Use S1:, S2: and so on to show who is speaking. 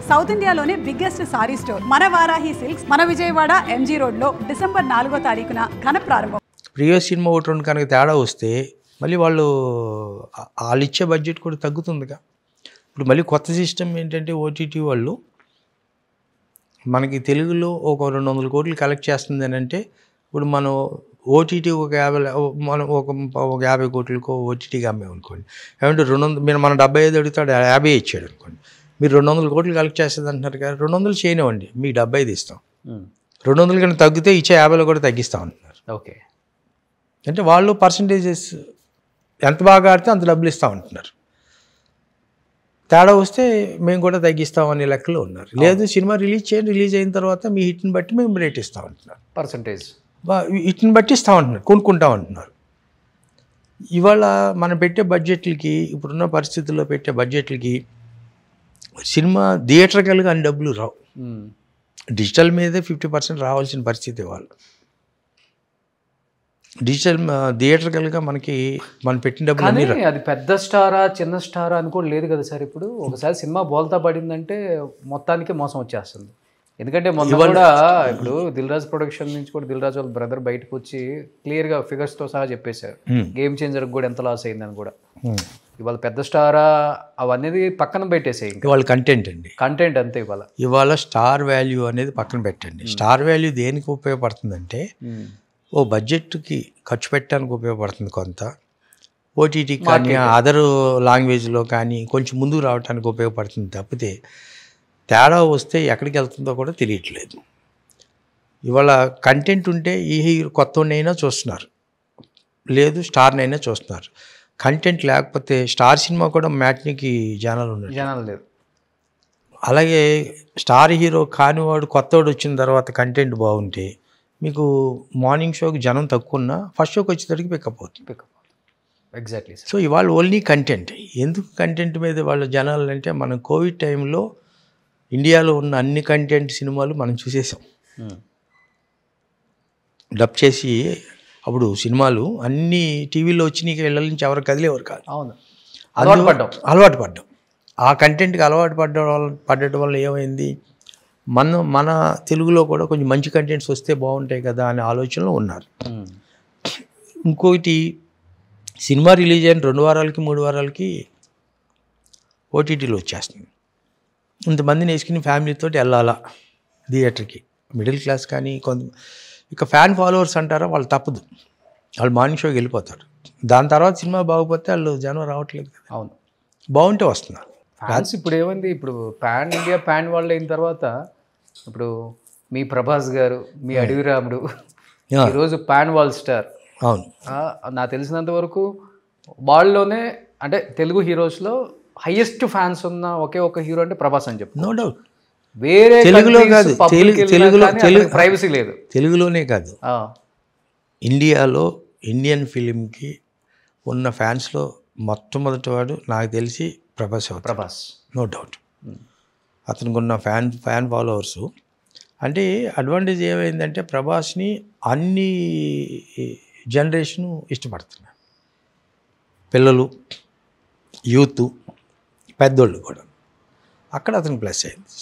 S1: South ఇండియాలోనే biggest sorry store మన Varahi silks మన విజయవాడ ఎంజీ రోడ్లో డిసెంబర్ 4వ తారీఖున ఘన ప్రారంభం.
S2: ప్రీవియస్ సినిమా ఒకటి రెండు కనుక తేడా వస్తే మళ్ళీ వాళ్ళు ఇచ్చే బడ్జెట్ కూడా తగ్గుతుందిగా. ఇప్పుడు మళ్ళీ కొత్త సిస్టమ్ ఏంటంటే ఓటీటీ వాళ్ళు మనకి తెలుగులో ఒక 200 కోట్లు కలెక్ట్ చేస్తుంది అని అంటే ఇప్పుడు మనం ఓటీటీ ఒక 50 కోట్లకో ఓటీటీకి అమ్మేమనుకోండి, ఏమంటే 200 మీరు మన 75 అడుగుతాడు 50 ఇచ్చాడు అనుకోండి, మీరు 200 కోట్లు కలెక్ట్ చేస్తుంది అంటున్నారు కదా, 200 చేయనివ్వండి మీకు 75 ఇస్తాం, 200 కన్నా తగ్గితే ఇచ్చే 50లో కూడా తగ్గిస్తాం అంటున్నారు.
S3: ఓకే,
S2: అంటే వాళ్ళు పర్సంటేజెస్ ఎంత బాగా ఆడితే అంత డబ్బులు ఇస్తాం అంటున్నారు. తేడా వస్తే మేము కూడా తగ్గిస్తాం అనే లెక్కలో ఉన్నారు. లేదు సినిమా రిలీజ్ చేయండి, రిలీజ్ అయిన తర్వాత మీ హిట్ని బట్టి మేము రేట్ ఇస్తాం అంటున్నారు,
S3: పర్సంటేజ్
S2: హిట్ని బట్టి ఇస్తాం అంటున్నారు, కొనుక్కుంటాం అంటున్నారు. ఇవాళ మనం పెట్టే బడ్జెట్లకి ఇప్పుడున్న పరిస్థితుల్లో పెట్టే బడ్జెట్లకి సినిమా థియేటర్కల్గా అన్ని డబ్బులు రావు, డిజిటల్ మీదే 50% రావాల్సిన పరిస్థితి వాళ్ళు. డిజిటల్ థియేటర్కల్గా మనకి మనం పెట్టిన డబ్బులు
S3: కానీ అది పెద్ద స్టారా చిన్న స్టారా అని కూడా లేదు కదా సార్. ఇప్పుడు ఒకసారి సినిమా బోల్తా పడిందంటే మొత్తానికి మోసం వచ్చేస్తుంది. ఎందుకంటే మొన్న కూడా ఇప్పుడు దిల్ రాజు ప్రొడక్షన్ నుంచి కూడా దిల్ రాజు వాళ్ళ బ్రదర్ బయటకు వచ్చి క్లియర్గా ఫిగర్స్తో సహా చెప్పేశారు గేమ్ చేంజర్కి కూడా ఎంత లాస్ అయిందని కూడా. ఇవాళ పెద్ద స్టారా అవన్నీ పక్కన పెట్టేసాయి,
S2: ఇవాళ కంటెంట్ అండి,
S3: కంటెంట్ అంతే.
S2: ఇవాళ స్టార్ వాల్యూ అనేది పక్కన పెట్టండి. స్టార్ వాల్యూ దేనికి ఉపయోగపడుతుందంటే ఓ బడ్జెట్కి ఖర్చు పెట్టడానికి ఉపయోగపడుతుంది కొంత, ఓటీటీ కానీ అదర్ లాంగ్వేజ్లో కానీ కొంచెం ముందుకు రావడానికి ఉపయోగపడుతుంది తప్పితే తేడా వస్తే ఎక్కడికి వెళ్తుందో కూడా తెలియట్లేదు. ఇవాళ కంటెంట్ ఉంటే ఈ హీరో కొత్తనైనా చూస్తున్నారు, లేదు స్టార్నైనా చూస్తున్నారు. కంటెంట్ లేకపోతే స్టార్ సినిమా కూడా మ్యాట్నికి జనాలు
S3: లేరు.
S2: అలాగే స్టార్ హీరో కానివాడు కొత్తవాడు వచ్చిన తర్వాత కంటెంట్ బాగుంటే మీకు మార్నింగ్ షోకి జనం తక్కువ ఉన్నా ఫస్ట్ షోకి వచ్చేసరికి పికప్ అవుతుంది.
S3: ఎగ్జాక్ట్లీ.
S2: సో ఇవాళ ఓన్లీ కంటెంట్. ఎందుకు కంటెంట్ మీద వాళ్ళ జనాలు అంటే మనం కోవిడ్ టైంలో ఇండియాలో ఉన్న అన్ని కంటెంట్ సినిమాలు మనం చూసేసాం, డబ్ చేసి అప్పుడు సినిమాలు అన్ని టీవీలో వచ్చి నీకు ఇళ్ళ నుంచి ఎవరు కదిలేవారు కాదు.
S3: అవును,
S2: అలవాటు పడ్డాం. ఆ కంటెంట్కి అలవాటు పడ్డటం వల్ల ఏమైంది, మన తెలుగులో కూడా కొంచెం మంచి కంటెంట్స్ వస్తే బాగుంటాయి కదా అనే ఆలోచనలో ఉన్నారు. ఇంకొకటి సినిమా రిలీజ్ అయిన 2 వారాలకి 3 వారాలకి ఓటీటీలో వచ్చేస్తుంది. ఇంతమందిని వేసుకుని ఫ్యామిలీతో వెళ్ళాలా థియేటర్కి, మిడిల్ క్లాస్ కానీ కొంత ఇక ఫ్యాన్ ఫాలోవర్స్ అంటారా వాళ్ళు తప్పదు, వాళ్ళు మార్నింగ్ షోకి వెళ్ళిపోతారు. దాని తర్వాత సినిమా బాగుపోతే వాళ్ళు జనం రావట్లేదు కదా.
S3: అవును,
S2: బాగుంటే వస్తున్నారు
S3: ఫ్యాన్స్. ఇప్పుడు ఏమైంది, ఇప్పుడు పాన్ ఇండియా పాన్ వరల్డ్ అయిన తర్వాత ఇప్పుడు మీ ప్రభాస్ గారు, మీ అడవి రాముడు ఈరోజు పాన్ వరల్డ్ స్టార్.
S2: అవును,
S3: నాకు తెలిసినంత వరకు వాళ్ళలోనే అంటే తెలుగు హీరోస్లో హైయెస్ట్ ఫ్యాన్స్ ఉన్న ఒకే ఒక హీరో అంటే ప్రభాస్ అని చెప్పు.
S2: No doubt.
S3: వేరే
S2: తెలుగులో కాదు, తెలుగులో
S3: ప్రైవసీ లేదు,
S2: తెలుగులోనే కాదు ఇండియాలో ఇండియన్ ఫిలింకి ఉన్న ఫ్యాన్స్లో మొట్టమొదటి వాడు నాకు తెలిసి ప్రభాస్. No doubt. అతనికి ఉన్న ఫ్యాన్ ఫాలోవర్సు అంటే అడ్వాంటేజ్ ఏమైందంటే ప్రభాస్ని అన్ని జనరేషను ఇష్టపడుతున్నారు, పిల్లలు, యూత్, పెద్దోళ్ళు కూడా. అక్కడ అతనికి ప్లస్ అయింది.